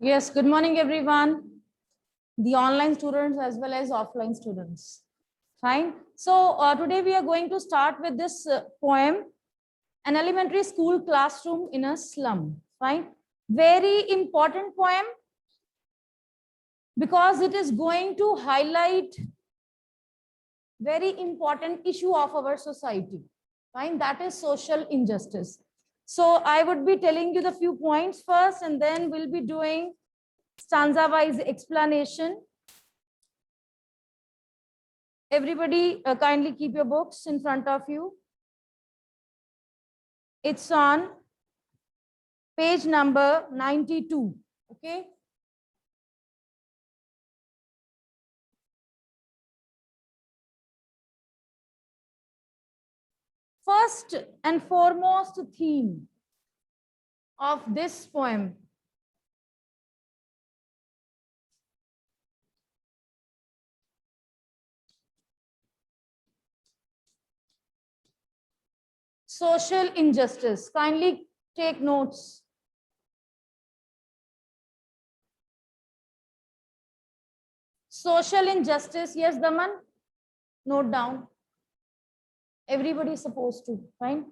Yes, good morning, everyone. The online students as well as offline students. Fine. So today we are going to start with this poem, An Elementary School Classroom in a Slum. Fine. Very important poem because it is going to highlight very important issue of our society. Fine. That is social injustice. So I would be telling you the few points first, and then we'll be doing stanza-wise explanation. Everybody kindly keep your books in front of you. It's on page number 92. Okay. First and foremost theme of this poem social injustice. Kindly take notes. Social injustice. Yes, Daman. Note down. Everybody is supposed to. Fine.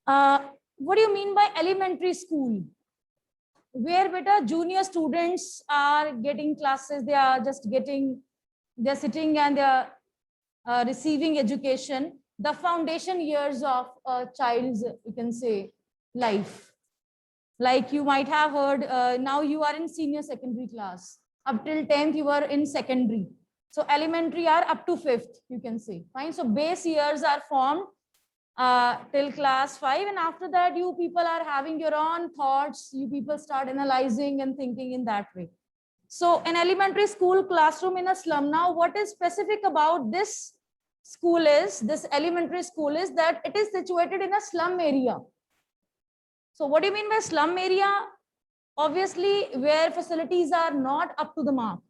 What do you mean by elementary school? Where beta junior students are getting classes, they're sitting and they're receiving education, the foundation years of a child's, you can say, life. Like you might have heard, now you are in senior secondary class. Up till 10th, you are in secondary. So elementary are up to 5th, you can say. Fine. So base years are formed till class 5, and after that you people are having your own thoughts. You people start analyzing and thinking in that way. So an elementary school classroom in a slum. Now what is specific about this elementary school is that it is situated in a slum area. So what do you mean by slum area? Obviously where facilities are not up to the mark.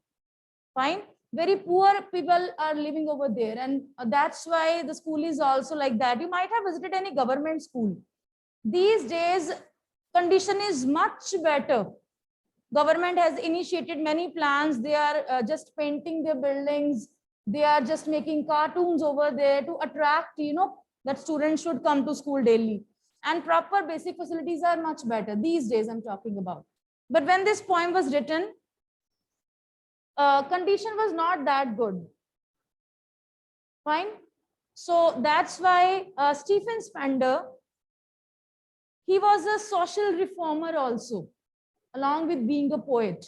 Fine. Very poor people are living over there, and that's why the school is also like that. You might have visited any government school. These days condition is much better. Government has initiated many plans. They are just painting their buildings. They are just making cartoons over there to attract, that students should come to school daily, and proper basic facilities are much better these days. I'm talking about. But when this poem was written, condition was not that good. Fine. So that's why Stephen Spender, he was a social reformer also, along with being a poet.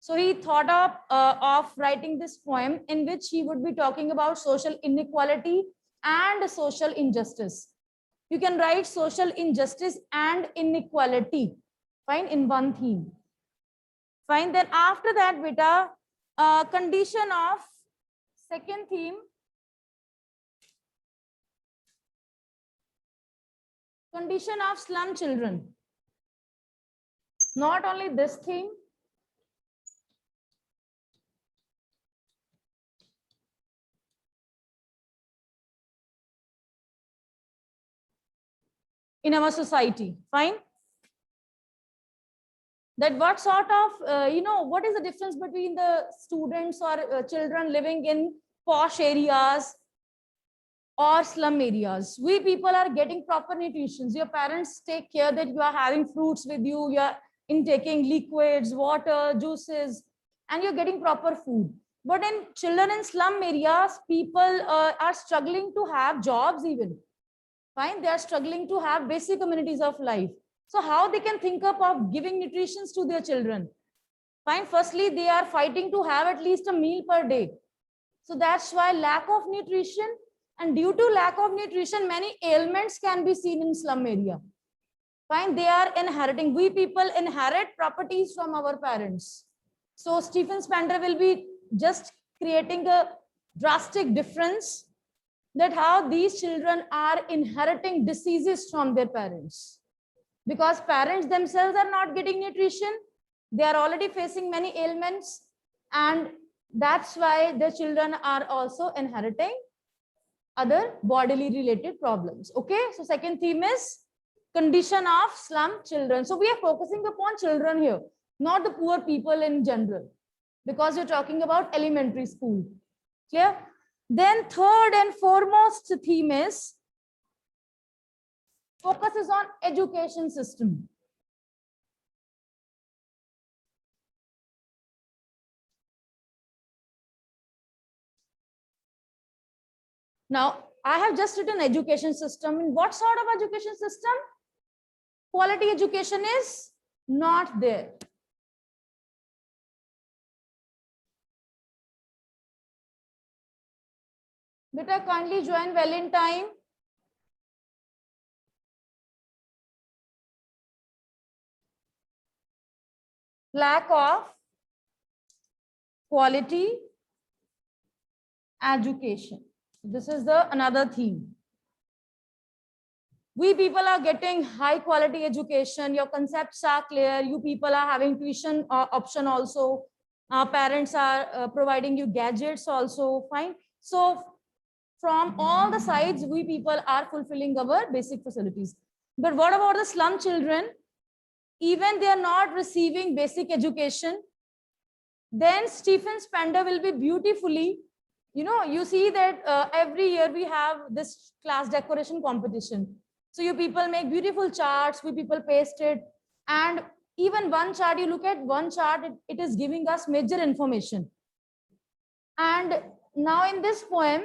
So he thought of writing this poem in which he would be talking about social inequality and social injustice. You can write social injustice and inequality, fine, in one theme. Fine. Then after that, beta, condition of second theme, condition of slum children. Not only this theme, in our society. Fine. That what sort of, what is the difference between the students or children living in posh areas or slum areas? We people are getting proper nutrition. Your parents take care that you are having fruits with you, you are intaking liquids, water, juices, and you're getting proper food. But in children in slum areas, people are struggling to have jobs even. Fine, they are struggling to have basic amenities of life. So how they can think up of giving nutrition to their children? Fine, firstly, they are fighting to have at least a meal per day. So that's why lack of nutrition, and due to lack of nutrition, many ailments can be seen in slum area. Fine, they are inheriting. We people inherit properties from our parents. So Stephen Spender will be just creating a drastic difference that how these children are inheriting diseases from their parents. Because parents themselves are not getting nutrition, they are already facing many ailments, and that's why the children are also inheriting other bodily related problems. Okay, so second theme is condition of slum children. So we are focusing upon children here, not the poor people in general, because you're talking about elementary school. Clear? Then third and foremost theme is focuses on education system. Now, I have just written education system. In what sort of education system? Quality education is not there. Beta, kindly join Valentine. Lack of quality education. This is the another theme. We people are getting high quality education. Your concepts are clear. You people are having tuition option also. Our parents are providing you gadgets also. Fine. So from all the sides, we people are fulfilling our basic facilities. But what about the slum children? Even they are not receiving basic education. Then Stephen Spender will be beautifully, you see that every year we have this class decoration competition. So you people make beautiful charts, we people paste it. And even one chart, you look at one chart, it is giving us major information. And now in this poem,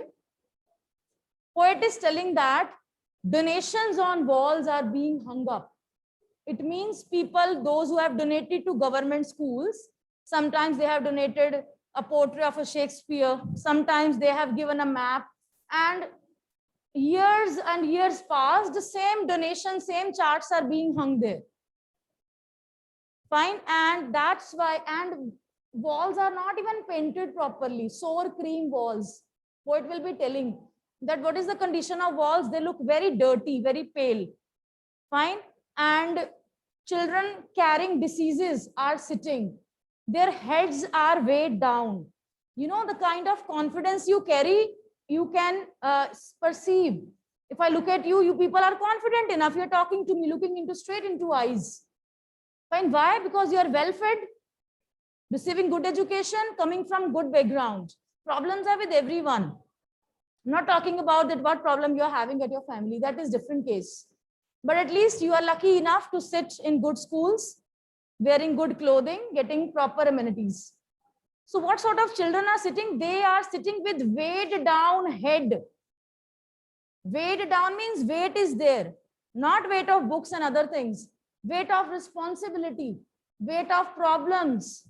poet is telling that donations on walls are being hung up. It means people, those who have donated to government schools, sometimes they have donated a portrait of a Shakespeare, sometimes they have given a map, and years and years past, the same donation, same charts are being hung there. Fine, and that's why, and walls are not even painted properly, sour cream walls. Poet will be telling that what is the condition of walls? They look very dirty, very pale. Fine, and children carrying diseases are sitting. Their heads are weighed down. The kind of confidence you carry, you can perceive. If I look at you, you people are confident enough. You're talking to me, looking into straight into eyes. Fine. Why? Because you are well fed, receiving good education, coming from good background. Problems are with everyone. I'm not talking about that what problem you're having at your family. That is different case. But at least you are lucky enough to sit in good schools, wearing good clothing, getting proper amenities. So what sort of children are sitting? They are sitting with weighed down head. Weighed down means weight is there, not weight of books and other things, weight of responsibility, weight of problems.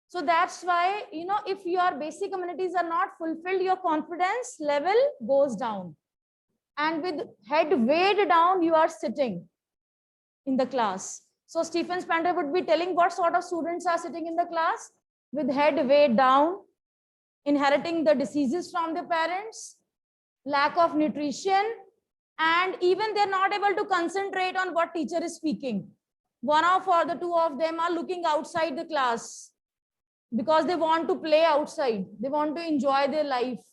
So that's why, if your basic amenities are not fulfilled, your confidence level goes down. And with head weighed down, you are sitting in the class. So Stephen Spender would be telling what sort of students are sitting in the class with head weighed down, inheriting the diseases from their parents, lack of nutrition, and even they're not able to concentrate on what teacher is speaking. One of or the two of them are looking outside the class because they want to play outside. They want to enjoy their life.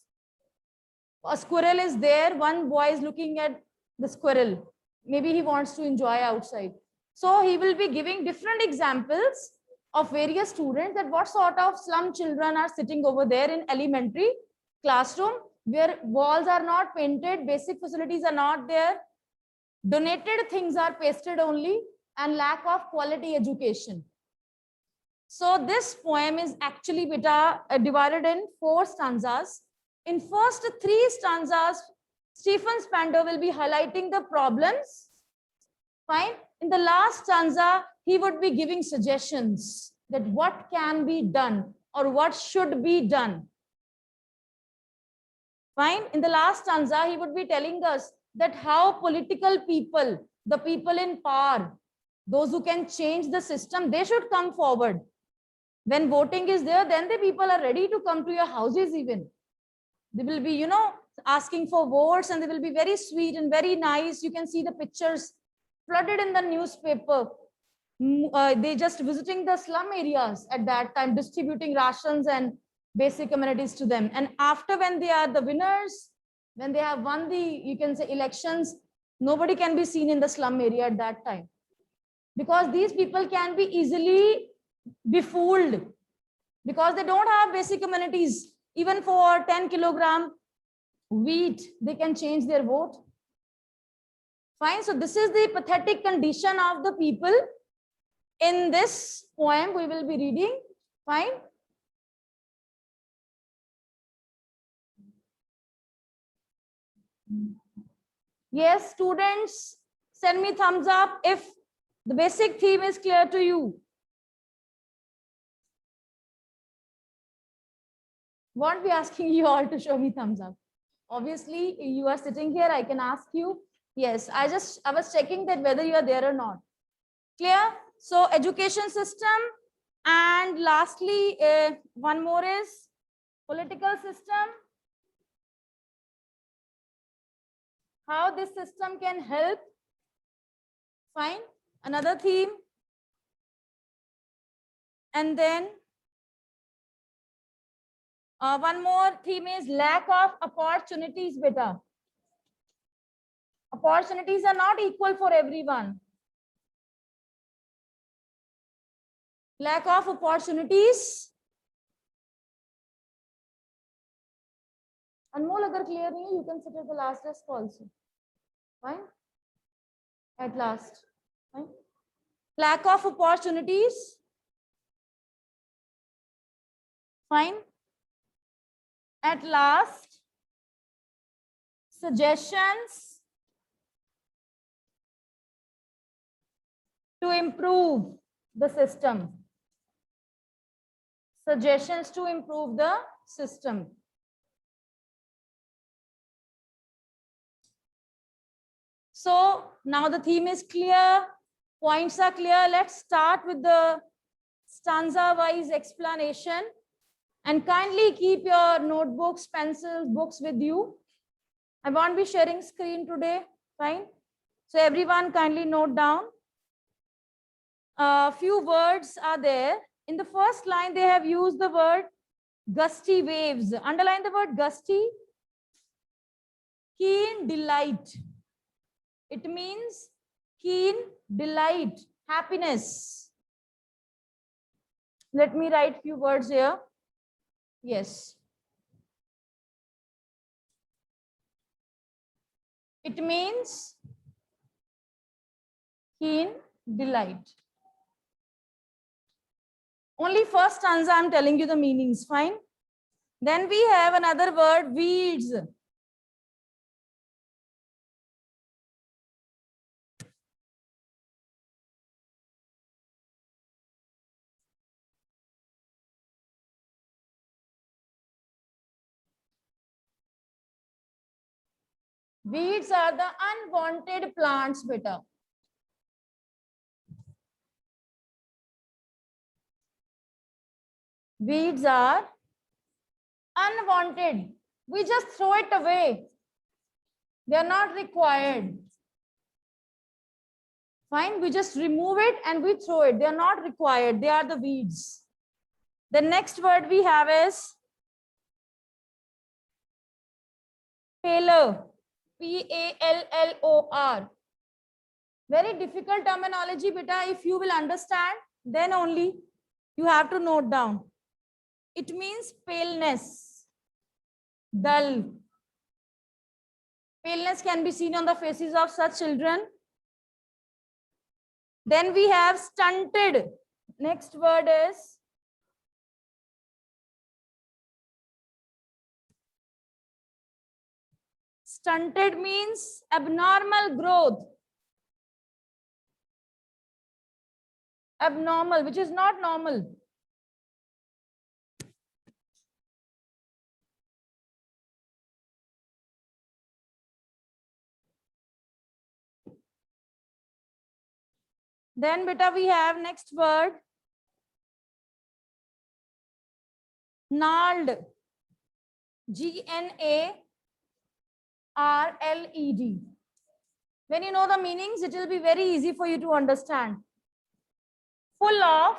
A squirrel is there. One boy is looking at the squirrel. Maybe he wants to enjoy outside. So he will be giving different examples of various students that what sort of slum children are sitting over there in elementary classroom where walls are not painted, basic facilities are not there, donated things are pasted only, and lack of quality education. So this poem is actually divided in 4 stanzas. In first 3 stanzas, Stephen Spender will be highlighting the problems. Fine. In the last stanza, he would be giving suggestions that what can be done or what should be done. Fine. In the last stanza, he would be telling us that how political people, the people in power, those who can change the system, they should come forward. When voting is there, then the people are ready to come to your houses even. They will be, asking for votes, and they will be very sweet and very nice. You can see the pictures flooded in the newspaper. They just visiting the slum areas at that time, distributing rations and basic amenities to them. And after, when they are the winners, when they have won the, you can say, elections, Nobody can be seen in the slum area at that time, because these people can be easily befooled, because they don't have basic amenities. Even for 10 kilogram wheat, they can change their vote. Fine. So this is the pathetic condition of the people in this poem we will be reading. Fine. Yes, students, send me thumbs up if the basic theme is clear to you. Won't be asking you all to show me thumbs up. Obviously, you are sitting here, I can ask you. Yes, I was checking that whether you are there or not. Clear? So education system, and lastly, one more is political system. How this system can help. Fine. Another theme. And then one more theme is lack of opportunities, beta. Opportunities are not equal for everyone. Lack of opportunities. Anmol, agar clear nahi hai, you can sit at the last desk also. Fine. At last. Fine. Lack of opportunities. Fine. At last, suggestions to improve the system. Suggestions to improve the system. So now the theme is clear, points are clear. Let's start with the stanza-wise explanation. And kindly keep your notebooks, pencils, books with you. I won't be sharing screen today. Fine. So everyone kindly note down. A few words are there. In the first line, they have used the word gusty waves. Underline the word gusty. Keen delight. It means keen delight, happiness. Let me write few words here. Yes. It means keen delight. Only first stanza I'm telling you the meanings, fine? Then we have another word, weeds. Weeds are the unwanted plants, beta. Weeds are unwanted. We just throw it away. They are not required. Fine, we just remove it and we throw it. They are not required. They are the weeds. The next word we have is pallor. Pallor. Very difficult terminology, beta. If you will understand, then only you have to note down. It means paleness, dull. Paleness can be seen on the faces of such children. Then we have stunted. Next word is stunted, means abnormal growth. Abnormal, which is not normal. Then beta we have next word, gnarled. Gnarled. When you know the meanings, it will be very easy for you to understand. Full of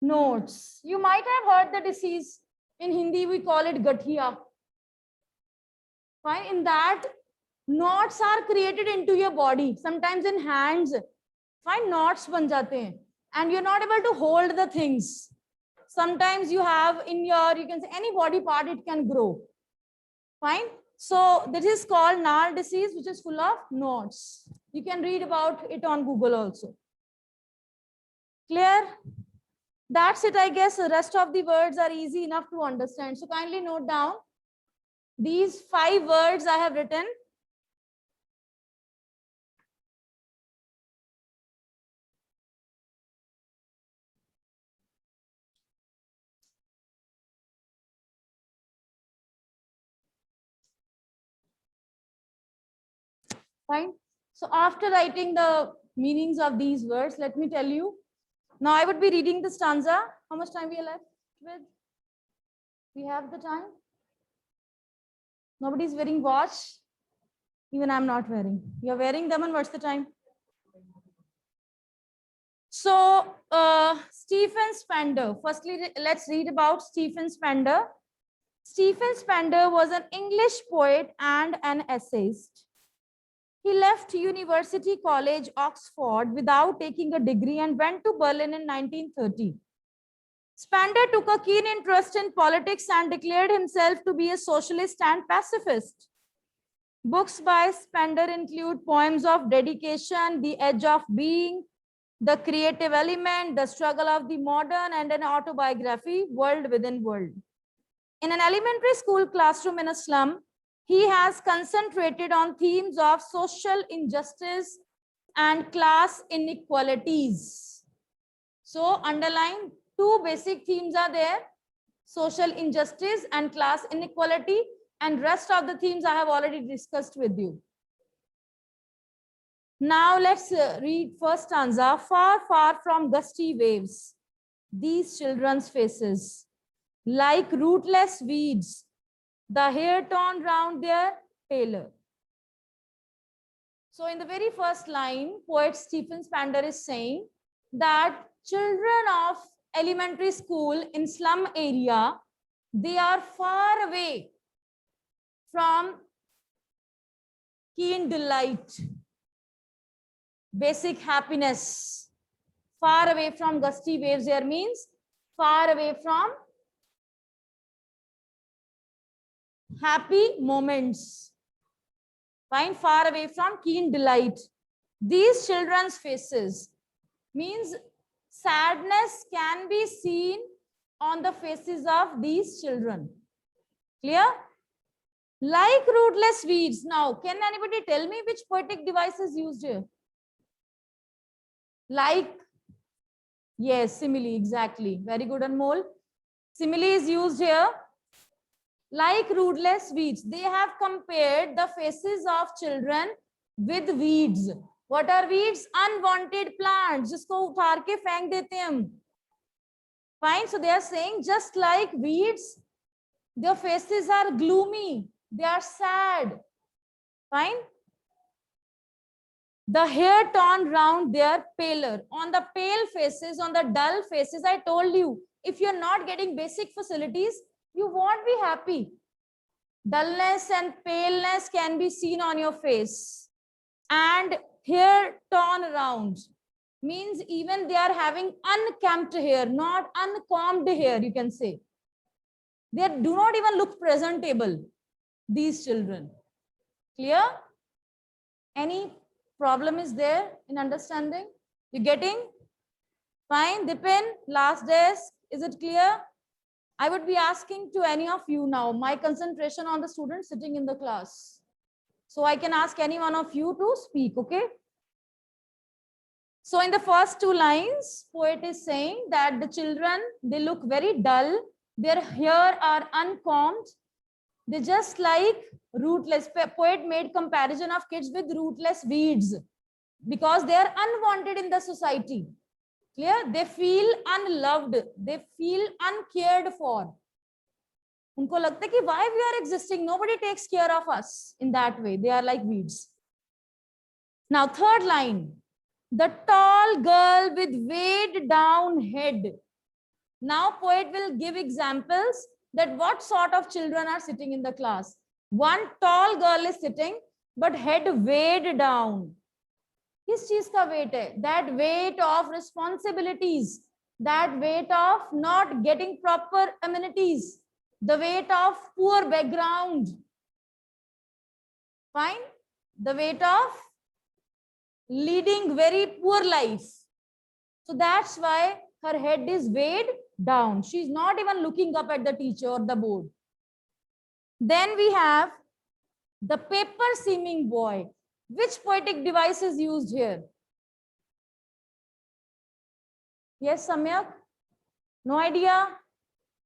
notes. You might have heard the disease. In Hindi, we call it gathia. Fine. In that, Knots are created into your body, sometimes in hands. Fine, knots ban jate hain, and you're not able to hold the things. Sometimes you have in your, you can say any body part, it can grow. Fine. So this is called Nahl disease, which is full of knots. You can read about it on Google also. Clear? That's it, I guess. The rest of the words are easy enough to understand. So kindly note down these 5 words I have written. Fine. So after writing the meanings of these words, let me tell you. Now I would be reading the stanza. How much time we are left with? We have the time. Nobody's wearing watch. Even I'm not wearing. You're wearing them, and what's the time? So Stephen Spender. Firstly, let's read about Stephen Spender. Stephen Spender was an English poet and an essayist. He left University College, Oxford, without taking a degree and went to Berlin in 1930. Spender took a keen interest in politics and declared himself to be a socialist and pacifist. Books by Spender include poems of dedication, The Edge of Being, The Creative Element, The Struggle of the Modern, and an autobiography, World Within World. In an elementary school classroom in a slum, he has concentrated on themes of social injustice and class inequalities. So underline 2 basic themes are there: social injustice and class inequality, and rest of the themes I have already discussed with you. Now let's read first stanza. Far, far from gusty waves, these children's faces, like rootless weeds, the hair torn round their tailor. So in the very first line, poet Stephen Spender is saying that children of elementary school in slum area, they are far away from keen delight, basic happiness. Far away from gusty waves here means far away from happy moments. Fine, far away from keen delight. These children's faces means sadness can be seen on the faces of these children. Clear? Like rootless weeds. Now, can anybody tell me which poetic device is used here? Like, yes, simile, exactly. Very good, Anmol. Simile is used here. Like rootless weeds. They have compared the faces of children with weeds. What are weeds? Unwanted plants, जिसको उठार के फेंक देते हैं हम. Fine. So they are saying just like weeds, their faces are gloomy. They are sad. Fine. The hair torn round their paler. On the pale faces, on the dull faces, I told you, if you're not getting basic facilities, you won't be happy. Dullness and paleness can be seen on your face. And hair torn around means even they are having unkempt hair, not uncombed hair, you can say. They do not even look presentable, these children. Clear? Any problem is there in understanding? You getting? Fine. Dipin, last desk. Is it clear? I would be asking to any of you now, my concentration on the students sitting in the class. So I can ask any one of you to speak, okay? So in the first 2 lines, poet is saying that the children, they look very dull. Their hair are uncombed. They just like rootless. Poet made comparison of kids with rootless weeds because they are unwanted in the society. Clear? They feel unloved. They feel uncared for. उनको लगता है कि why we are existing? Nobody takes care of us in that way. They are like weeds. Now, third line. The tall girl with weighed down head. Now, poet will give examples that what sort of children are sitting in the class. One tall girl is sitting but head weighed down. किस चीज का weight है? That weight of responsibilities, that weight of not getting proper amenities, the weight of poor background. Fine. The weight of leading very poor life. So that's why her head is weighed down. She's not even looking up at the teacher or the board. Then we have the paper seeming boy. Which poetic device is used here? Yes, Samyak? No idea?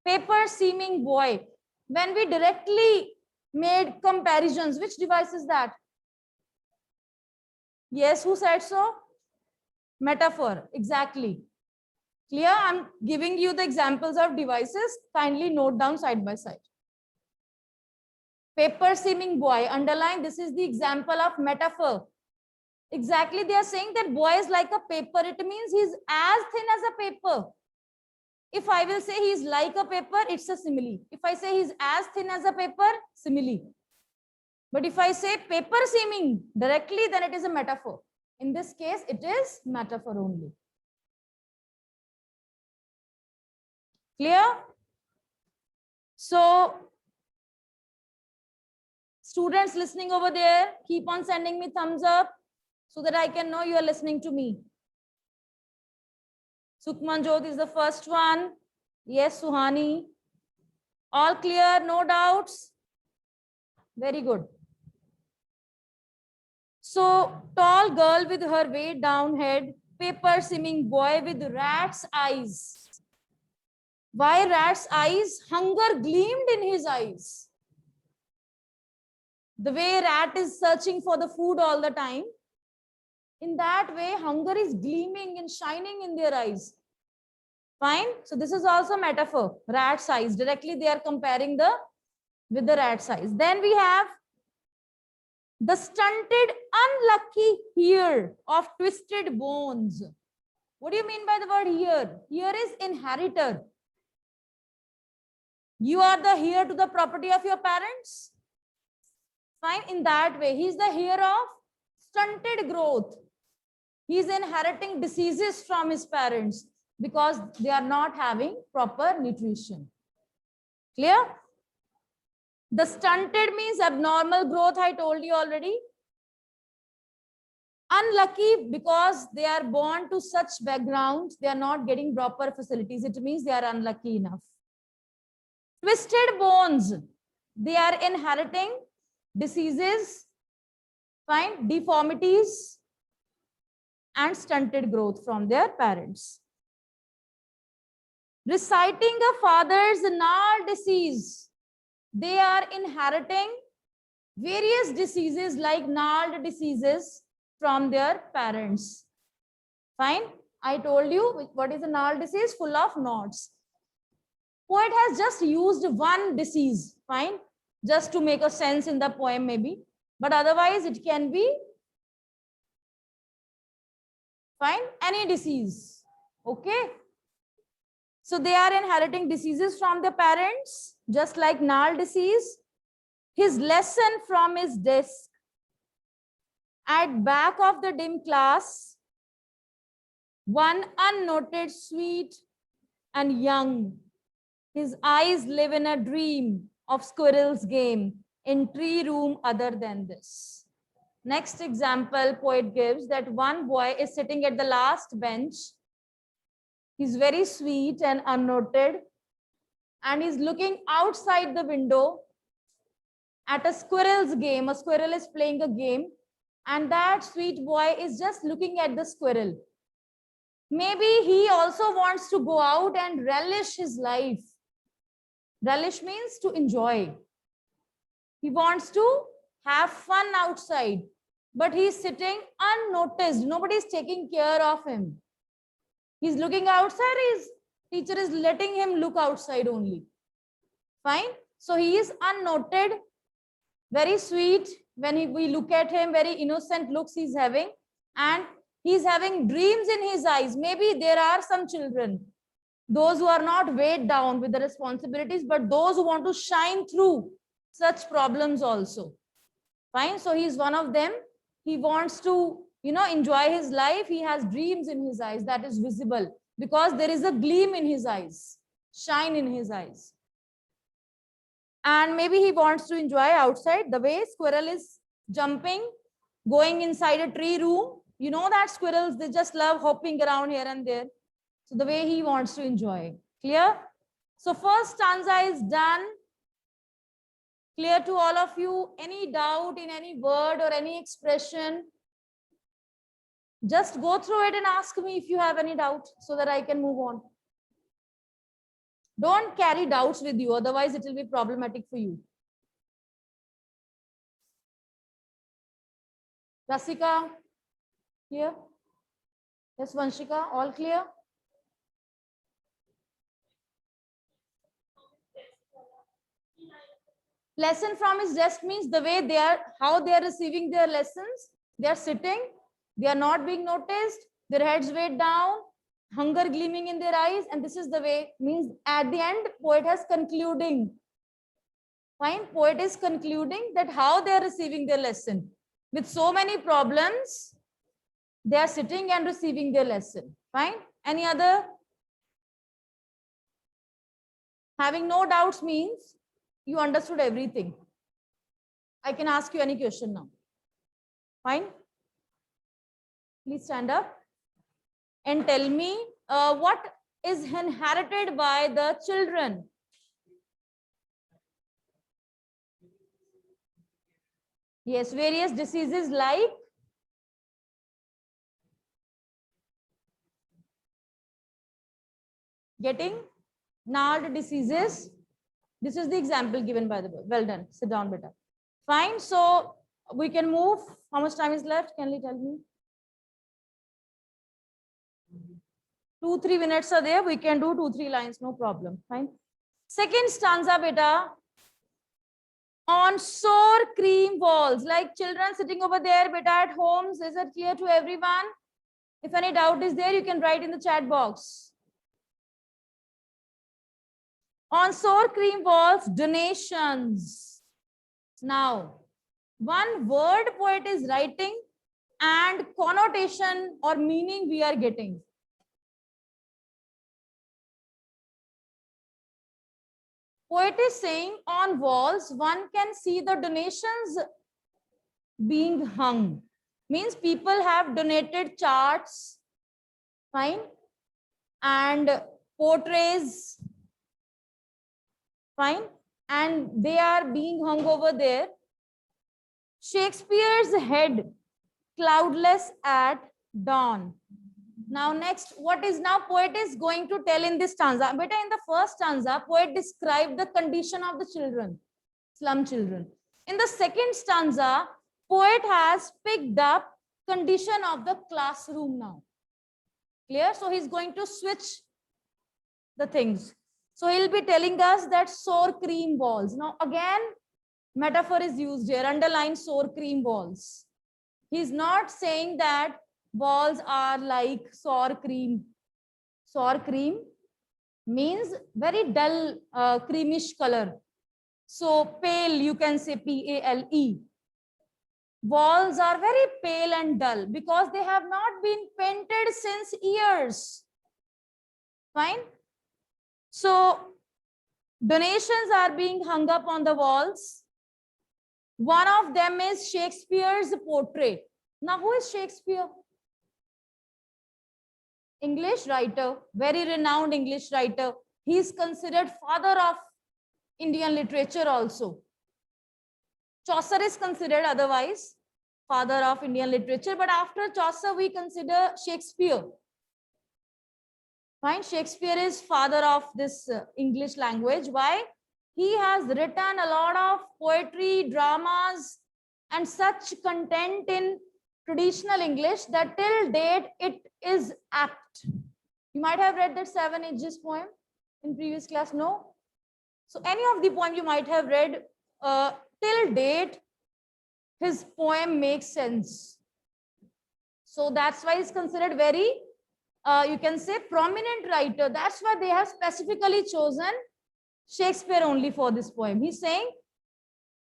Paper seeming boy. When we directly made comparisons, which device is that? Yes, who said so? Metaphor, exactly. Clear? I'm giving you the examples of devices. Kindly note down side by side. Paper seeming boy, underline, this is the example of metaphor. Exactly, they are saying that boy is like a paper. It means he's as thin as a paper. If I will say he's like a paper, it's a simile. If I say he's as thin as a paper, simile. But if I say paper seeming directly, then it is a metaphor. In this case, it is metaphor only. Clear? So, students listening over there, keep on sending me thumbs up so that I can know you are listening to me. Sukman Jyot is the first one. Yes, Suhani. All clear, no doubts? Very good. So, tall girl with her weighed down head, paper seeming boy with rat's eyes. Why rat's eyes? Hunger gleamed in his eyes. The way rat is searching for the food all the time, in that way, hunger is gleaming and shining in their eyes. Fine. So this is also metaphor, rat size. Directly they are comparing with the rat size. Then we have the stunted, unlucky heir of twisted bones. What do you mean by the word heir? Heir is inheritor. You are the heir to the property of your parents. Fine. In that way, he is the heir of stunted growth. He is inheriting diseases from his parents because they are not having proper nutrition. Clear? The stunted means abnormal growth, I told you already. Unlucky because they are born to such backgrounds, they are not getting proper facilities. It means they are unlucky enough. Twisted bones, they are inheriting diseases, fine, deformities, and stunted growth from their parents. Reciting a father's gnarled disease, they are inheriting various diseases like gnarled diseases from their parents. Fine. I told you what is a gnarled disease? Full of knots. Poet has just used one disease, fine, just to make a sense in the poem maybe, but otherwise it can be, fine, any disease. Okay. So they are inheriting diseases from their parents, just like gnarled disease. His lesson from his desk. At back of the dim class, one unnoted, sweet and young. His eyes live in a dream of squirrel's game in tree room other than this. Next example poet gives that one boy is sitting at the last bench. He's very sweet and unnoted, and he's looking outside the window at a squirrel's game. A squirrel is playing a game, and that sweet boy is just looking at the squirrel. Maybe he also wants to go out and relish his life. Relish means to enjoy. He wants to have fun outside, but he's sitting unnoticed. Nobody is taking care of him. He's looking outside. His teacher is letting him look outside only. Fine. So he is unnoted, very sweet. When we look at him, very innocent looks he's having, and he's having dreams in his eyes. Maybe there are some children, those who are not weighed down with the responsibilities, but those who want to shine through such problems also. Fine. So he's one of them. He wants to, enjoy his life. He has dreams in his eyes that is visible because there is a gleam in his eyes, shine in his eyes. And maybe he wants to enjoy outside the way squirrel is jumping, going inside a tree room. You know that squirrels, they just love hopping around here and there. So the way he wants to enjoy. Clear? So first stanza is done. Clear to all of you? Any doubt in any word or any expression? Just go through it and ask me if you have any doubt so that I can move on. Don't carry doubts with you, otherwise it will be problematic for you. Rasika, here? Yes, Vanshika, all clear? Lesson from his desk means the way they are, how they are receiving their lessons. They are sitting, they are not being noticed, their heads weighed down, hunger gleaming in their eyes, and this is the way, means at the end, poet has concluding. Fine, poet is concluding that how they are receiving their lesson. With so many problems, they are sitting and receiving their lesson. Fine, any other? Having no doubts means you understood everything. I can ask you any question now. Fine. Please stand up and tell me what is inherited by the children. Yes, various diseases like getting gnarled diseases. This is the example given by the book. Well done. Sit down, beta. Fine. So we can move. How much time is left? Can you tell me? 2-3 minutes are there. We can do 2-3 lines. No problem. Fine. Second stanza, beta. On sour cream walls, like children sitting over there, beta, at homes. Is it clear to everyone? If any doubt is there, you can write in the chat box. On sour cream walls, donations. Now, one word poet is writing and connotation or meaning we are getting. Poet is saying on walls, one can see the donations being hung. Means people have donated charts, fine, and portraits, fine, and they are being hung over there. Shakespeare's head, cloudless at dawn. Now next, what is now poet is going to tell in this stanza? But in the first stanza, poet described the condition of the children, slum children. In the second stanza, poet has picked up condition of the classroom now. Clear? So he's going to switch the things. So he'll be telling us that sour cream walls. Now again, metaphor is used here, underline sour cream walls. He's not saying that walls are like sour cream. Sour cream means very dull, creamish color. So pale, you can say P-A-L-E. Walls are very pale and dull because they have not been painted since years. Fine. So donations are being hung up on the walls. One of them is Shakespeare's portrait. Now, who is Shakespeare? English writer, very renowned English writer. He is considered father of Indian literature also. Chaucer is considered otherwise father of Indian literature, but after Chaucer, we consider Shakespeare. Fine, Shakespeare is father of this English language. Why? He has written a lot of poetry, dramas, and such content in traditional English that till date it is apt. You might have read that 7 Ages poem in previous class, no? So any of the poem you might have read, till date, his poem makes sense. So that's why he's considered very, you can say, prominent writer. That's why they have specifically chosen Shakespeare only for this poem. He's saying,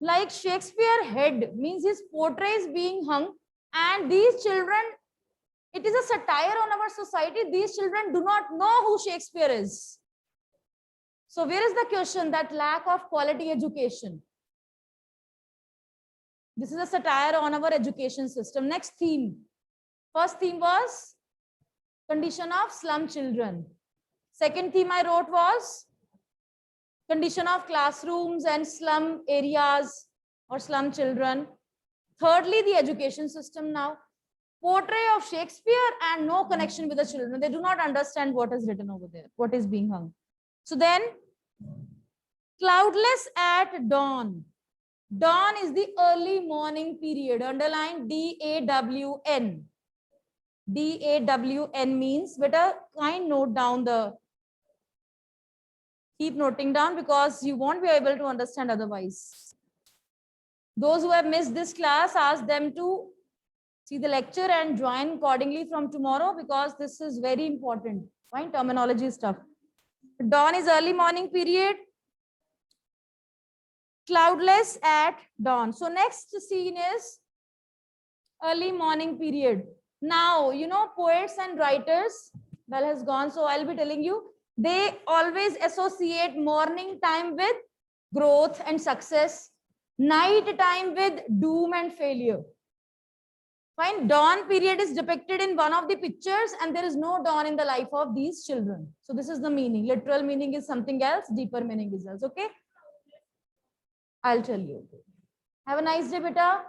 Like Shakespeare head means his portrait is being hung, and these children, it is a satire on our society. These children do not know who Shakespeare is. So where is the question? That lack of quality education. This is a satire on our education system. Next theme. First theme was condition of slum children. Second theme I wrote was condition of classrooms and slum areas or slum children. Thirdly, the education system now. Portrait of Shakespeare and no connection with the children. They do not understand what is written over there, what is being hung. So then, cloudless at dawn. Dawn is the early morning period. Underline D-A-W-N. D-A-W-N means, better kind note down the, keep noting down because you won't be able to understand otherwise. Those who have missed this class, ask them to see the lecture and join accordingly from tomorrow because this is very important. Fine, terminology stuff. Dawn is early morning period. Cloudless at dawn. So next scene is early morning period. Now, you know, poets and writers, Bell has gone, so I'll be telling you, they always associate morning time with growth and success, night time with doom and failure. Fine, dawn period is depicted in one of the pictures and there is no dawn in the life of these children. So this is the meaning. Literal meaning is something else, deeper meaning is else. Okay, I'll tell you. Have a nice day, beta.